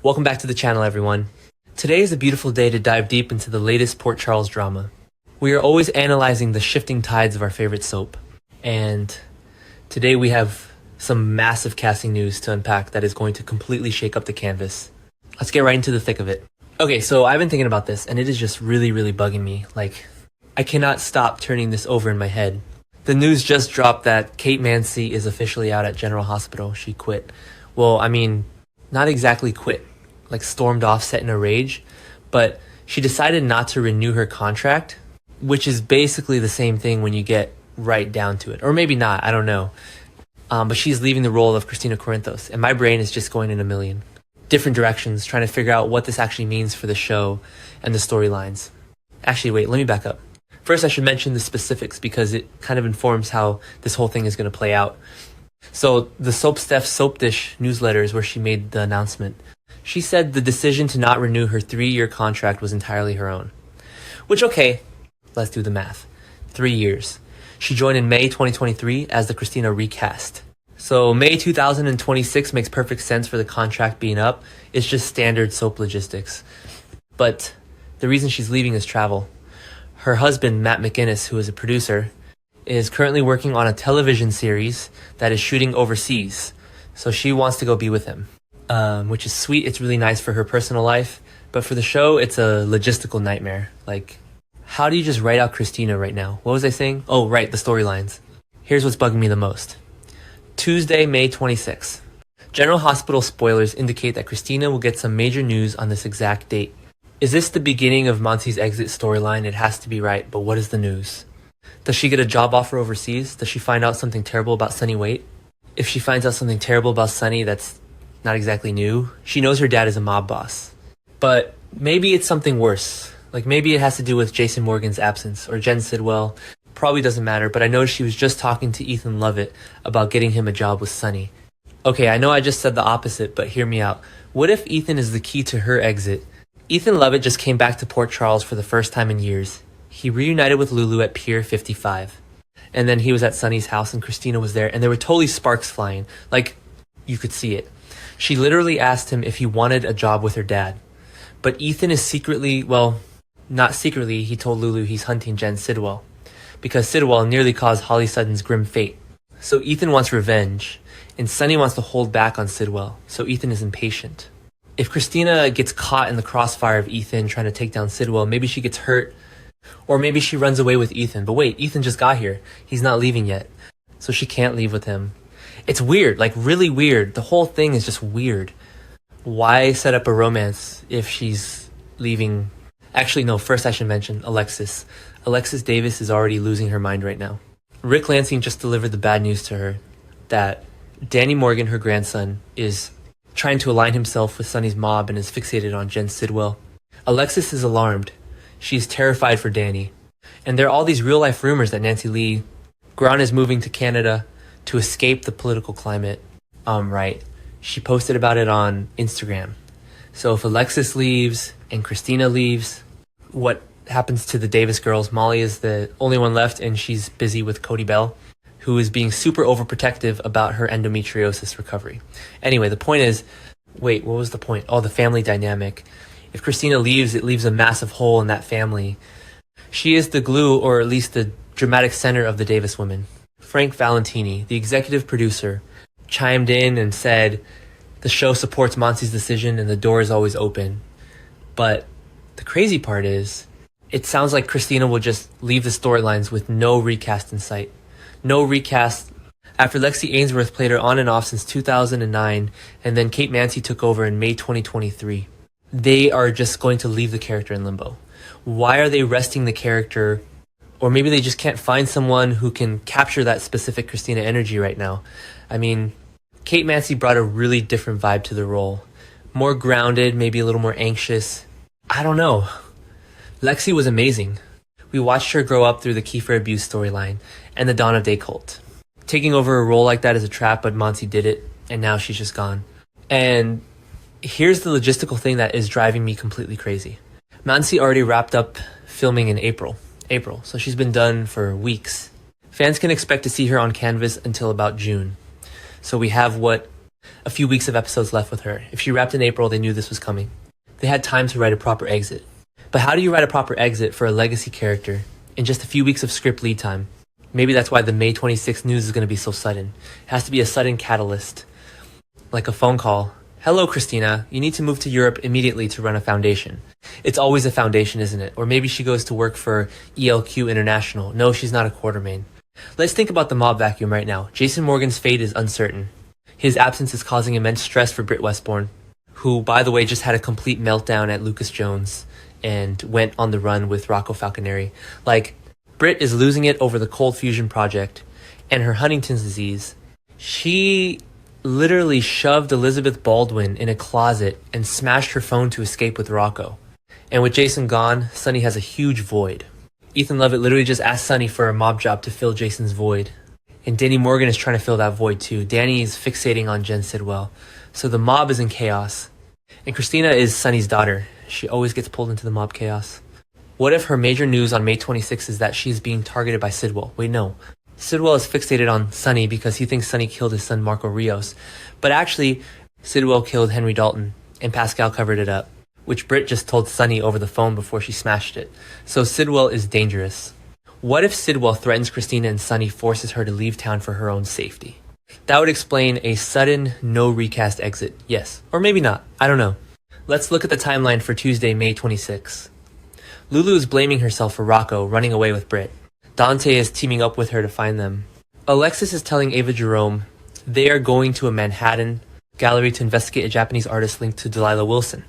Welcome back to the channel, everyone. Today is a beautiful day to dive deep into the latest Port Charles drama. We are always analyzing the shifting tides of our favorite soap. And today we have some massive casting news to unpack that is going to completely shake up the canvas. Let's get right into the thick of it. Okay, so I've been thinking about this and it is just really bugging me. Like, I cannot stop turning this over in my head. The news just dropped that Kate Mansi is officially out at General Hospital. She quit. Well, I mean, not exactly quit. Like stormed off set in a rage, but she decided not to renew her contract, which is basically the same thing when you get right down to it. Or maybe not, I don't know. But she's leaving the role of Kristina Corinthos, and my brain is just going in a million different directions, trying to figure out what this actually means for the show and the storylines. Actually, wait, let me back up. First, I should mention the specifics because it kind of informs how this whole thing is going to play out. So the Soap Steph Soap Dish newsletter is where she made the announcement. She said the decision to not renew her 3-year contract was entirely her own. Which, okay, let's do the math. 3 years. She joined in May 2023 as the Kristina recast. So May 2026 makes perfect sense for the contract being up. It's just standard soap logistics. But the reason she's leaving is travel. Her husband, Matt McInnes, who is a producer, is currently working on a television series that is shooting overseas. So she wants to go be with him. Which is sweet. It's really nice for her personal life. But for the show, it's a logistical nightmare. Like, how do you just write out Kristina right now? What was I saying? Oh, right, the storylines. Here's what's bugging me the most. Tuesday, May 26th. General Hospital spoilers indicate that Kristina will get some major news on this exact date. Is this the beginning of Mansi's exit storyline? It has to be right, but what is the news? Does she get a job offer overseas? Does she find out something terrible about Sunny Waite? If she finds out something terrible about Sunny that's not exactly new, she knows her dad is a mob boss. But maybe it's something worse. Like maybe it has to do with Jason Morgan's absence or Jen Sidwell. Probably doesn't matter, but I noticed she was just talking to Ethan Lovett about getting him a job with Sunny. Okay, I know I just said the opposite, but hear me out. What if Ethan is the key to her exit? Ethan Lovett just came back to Port Charles for the first time in years. He reunited with Lulu at Pier 55. And then he was at Sunny's house and Kristina was there and there were totally sparks flying. Like, you could see it. She literally asked him if he wanted a job with her dad. But Ethan is secretly, well, not secretly, he told Lulu he's hunting Jen Sidwell. Because Sidwell nearly caused Holly Sutton's grim fate. So Ethan wants revenge. And Sunny wants to hold back on Sidwell. So Ethan is impatient. If Kristina gets caught in the crossfire of Ethan trying to take down Sidwell, maybe she gets hurt. Or maybe she runs away with Ethan. But wait, Ethan just got here. He's not leaving yet. So she can't leave with him. It's weird, like really weird. The whole thing is just weird. Why set up a romance if she's leaving? Actually, no, first I should mention Alexis. Alexis Davis is already losing her mind right now. Rick Lansing just delivered the bad news to her that Danny Morgan, her grandson, is trying to align himself with Sunny's mob and is fixated on Jen Sidwell. Alexis is alarmed. She's terrified for Danny. And there are all these real-life rumors that Nancy Lee Grant is moving to Canada to escape the political climate. Right. She posted about it on Instagram. So if Alexis leaves and Kristina leaves, what happens to the Davis girls? Molly is the only one left and she's busy with Cody Bell, who is being super overprotective about her endometriosis recovery. Anyway, the point is, wait, what was the point? Oh, the family dynamic. If Kristina leaves, it leaves a massive hole in that family. She is the glue, or at least the dramatic center of the Davis women. Frank Valentini, the executive producer, chimed in and said the show supports Mansi's decision and the door is always open. But the crazy part is, it sounds like Kristina will just leave the storylines with no recast in sight. No recast after Lexi Ainsworth played her on and off since 2009 and then Kate Mansi took over in May 2023. They are just going to leave the character in limbo. Why are they resting the character? Or maybe they just can't find someone who can capture that specific Kristina energy right now. I mean, Kate Mansi brought a really different vibe to the role. More grounded, maybe a little more anxious. I don't know. Lexi was amazing. We watched her grow up through the Kiefer abuse storyline and the Dawn of Day cult. Taking over a role like that is a trap, but Mansi did it, and now she's just gone. And here's the logistical thing that is driving me completely crazy. Mansi already wrapped up filming in April, so she's been done for weeks. Fans can expect to see her on canvas until about June. So we have what a few weeks of episodes left with her. If she wrapped in April, they knew this was coming. They had time to write a proper exit. But how do you write a proper exit for a legacy character in just a few weeks of script lead time? Maybe that's why the May 26th news is going to be so sudden. It has to be a sudden catalyst, like a phone call. Hello, Kristina. You need to move to Europe immediately to run a foundation. It's always a foundation, isn't it? Or maybe she goes to work for ELQ International. No, she's not a Quartermain. Let's think about the mob vacuum right now. Jason Morgan's fate is uncertain. His absence is causing immense stress for Britt Westbourne, who, by the way, just had a complete meltdown at Lucas Jones and went on the run with Rocco Falconeri. Like, Britt is losing it over the cold fusion project and her Huntington's disease. She literally shoved Elizabeth Baldwin in a closet and smashed her phone to escape with Rocco. And with Jason gone, Sonny has a huge void. Ethan Lovett literally just asked Sonny for a mob job to fill Jason's void. And Danny Morgan is trying to fill that void too. Danny is fixating on Jen Sidwell. So the mob is in chaos. And Kristina is Sonny's daughter. She always gets pulled into the mob chaos. What if her major news on May 26th is that she's being targeted by Sidwell? Wait, no. Sidwell is fixated on Sonny because he thinks Sonny killed his son Marco Rios. But actually, Sidwell killed Henry Dalton, and Pascal covered it up, which Britt just told Sonny over the phone before she smashed it. So Sidwell is dangerous. What if Sidwell threatens Kristina and Sonny forces her to leave town for her own safety? That would explain a sudden no recast exit. Yes. Or maybe not. I don't know. Let's look at the timeline for Tuesday, May 26th. Lulu is blaming herself for Rocco running away with Britt. Dante is teaming up with her to find them. Alexis is telling Ava Jerome they are going to a Manhattan gallery to investigate a Japanese artist linked to Delilah Wilson.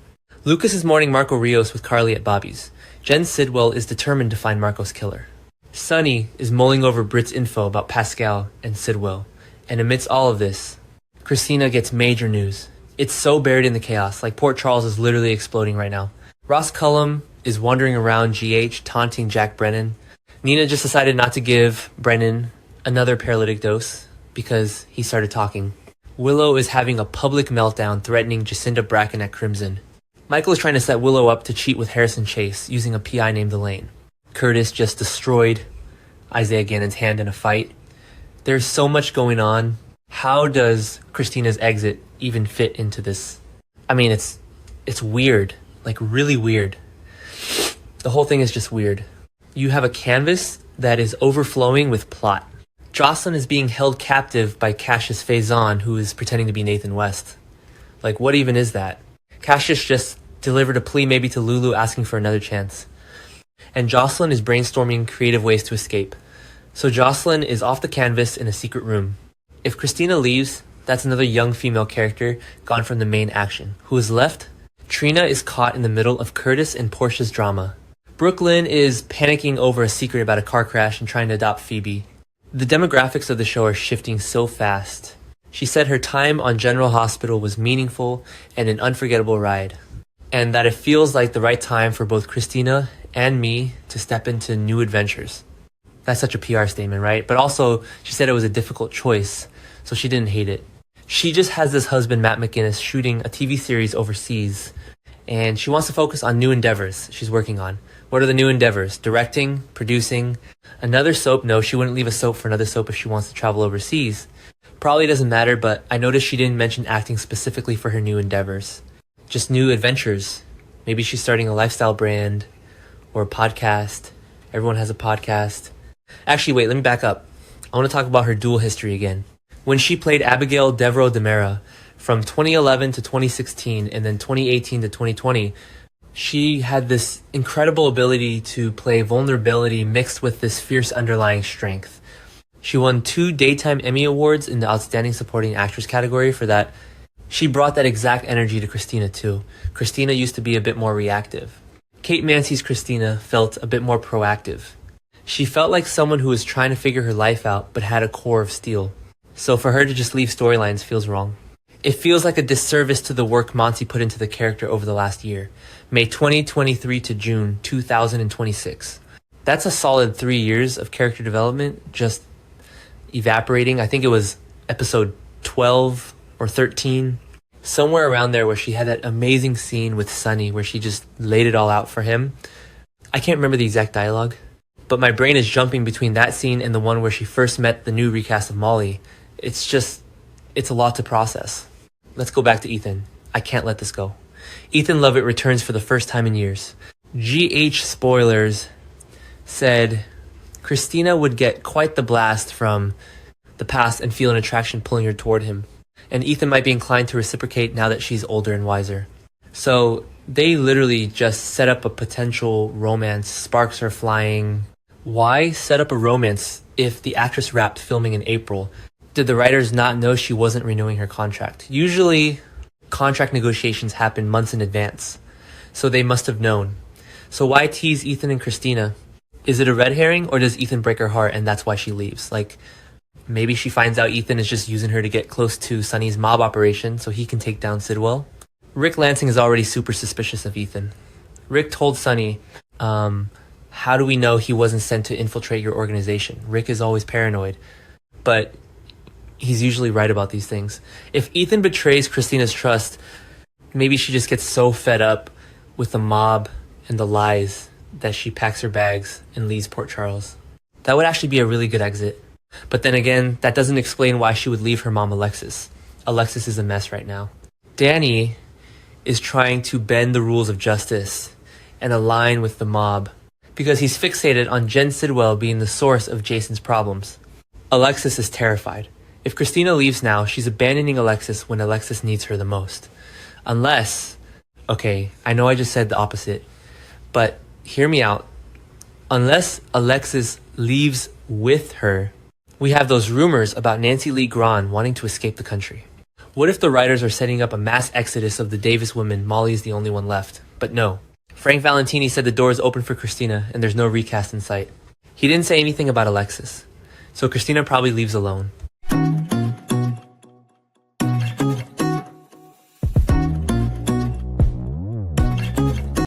Lucas is mourning Marco Rios with Carly at Bobby's. Jen Sidwell is determined to find Marco's killer. Sonny is mulling over Britt's info about Pascal and Sidwell. And amidst all of this, Kristina gets major news. It's so buried in the chaos, like Port Charles is literally exploding right now. Ross Cullum is wandering around GH taunting Jack Brennan. Nina just decided not to give Brennan another paralytic dose because he started talking. Willow is having a public meltdown threatening Jacinda Bracken at Crimson. Michael is trying to set Willow up to cheat with Harrison Chase using a PI named Elaine. Curtis just destroyed Isaiah Gannon's hand in a fight. There's so much going on. How does Kristina's exit even fit into this? I mean, it's weird, like really weird. The whole thing is just weird. You have a canvas that is overflowing with plot. Jocelyn is being held captive by Cassius Faison, who is pretending to be Nathan West. Like, what even is that? Cassius just delivered a plea maybe to Lulu asking for another chance. And Jocelyn is brainstorming creative ways to escape. So Jocelyn is off the canvas in a secret room. If Kristina leaves, that's another young female character gone from the main action. Who is left? Trina is caught in the middle of Curtis and Portia's drama. Brooklyn is panicking over a secret about a car crash and trying to adopt Phoebe. The demographics of the show are shifting so fast. She said her time on General Hospital was meaningful and an unforgettable ride, and that it feels like the right time for both Kristina and me to step into new adventures. That's such a PR statement, right? But also, she said it was a difficult choice, so she didn't hate it. She just has this husband, Matt McGinnis, shooting a TV series overseas, and she wants to focus on new endeavors she's working on. What are the new endeavors? Directing, producing, another soap? No, she wouldn't leave a soap for another soap if she wants to travel overseas. Probably doesn't matter, but I noticed she didn't mention acting specifically for her new endeavors. Just new adventures. Maybe she's starting a lifestyle brand or a podcast. Everyone has a podcast. Actually, wait, let me back up. I want to talk about her dual history again. When she played Abigail Devereaux Demera from 2011 to 2016 and then 2018 to 2020, she had this incredible ability to play vulnerability mixed with this fierce underlying strength. She won 2 Daytime Emmy Awards in the Outstanding Supporting Actress category for that. She brought that exact energy to Kristina too. Kristina used to be a bit more reactive. Kate Mansi's Kristina felt a bit more proactive. She felt like someone who was trying to figure her life out but had a core of steel. So for her to just leave storylines feels wrong. It feels like a disservice to the work Mansi put into the character over the last year. May 2023 to June 2026. That's a solid 3 years of character development just evaporating. I think it was episode 12 or 13. Somewhere around there where she had that amazing scene with Sonny where she just laid it all out for him. I can't remember the exact dialogue, but my brain is jumping between that scene and the one where she first met the new recast of Molly. It's a lot to process. let's go back to Ethan. I can't let this go. Ethan Lovett returns for the first time in years. GH spoilers said Kristina would get quite the blast from the past and feel an attraction pulling her toward him. And Ethan might be inclined to reciprocate now that she's older and wiser. So they literally just set up a potential romance. Sparks are flying. Why set up a romance if the actress wrapped filming in April? Did the writers not know she wasn't renewing her contract? Usually, contract negotiations happen months in advance. So they must have known. So why tease Ethan and Kristina? Is it a red herring, or does Ethan break her heart and that's why she leaves? Like, maybe she finds out Ethan is just using her to get close to Sonny's mob operation so he can take down Sidwell. Rick Lansing is already super suspicious of Ethan. Rick told Sonny, how do we know he wasn't sent to infiltrate your organization? Rick is always paranoid, but he's usually right about these things. If Ethan betrays Kristina's trust, maybe she just gets so fed up with the mob and the lies that she packs her bags and leaves Port Charles. That would actually be a really good exit. But then again, that doesn't explain why she would leave her mom Alexis. Alexis is a mess right now. Danny is trying to bend the rules of justice and align with the mob because he's fixated on Jen Sidwell being the source of Jason's problems. Alexis is terrified. If Kristina leaves now, she's abandoning Alexis when Alexis needs her the most. Unless, okay, I know I just said the opposite, but hear me out. Unless Alexis leaves with her, we have those rumors about Nancy Lee Grahn wanting to escape the country. What if the writers are setting up a mass exodus of the Davis women? Molly is the only one left. But no. Frank Valentini said the door is open for Kristina and there's no recast in sight. He didn't say anything about Alexis. So Kristina probably leaves alone.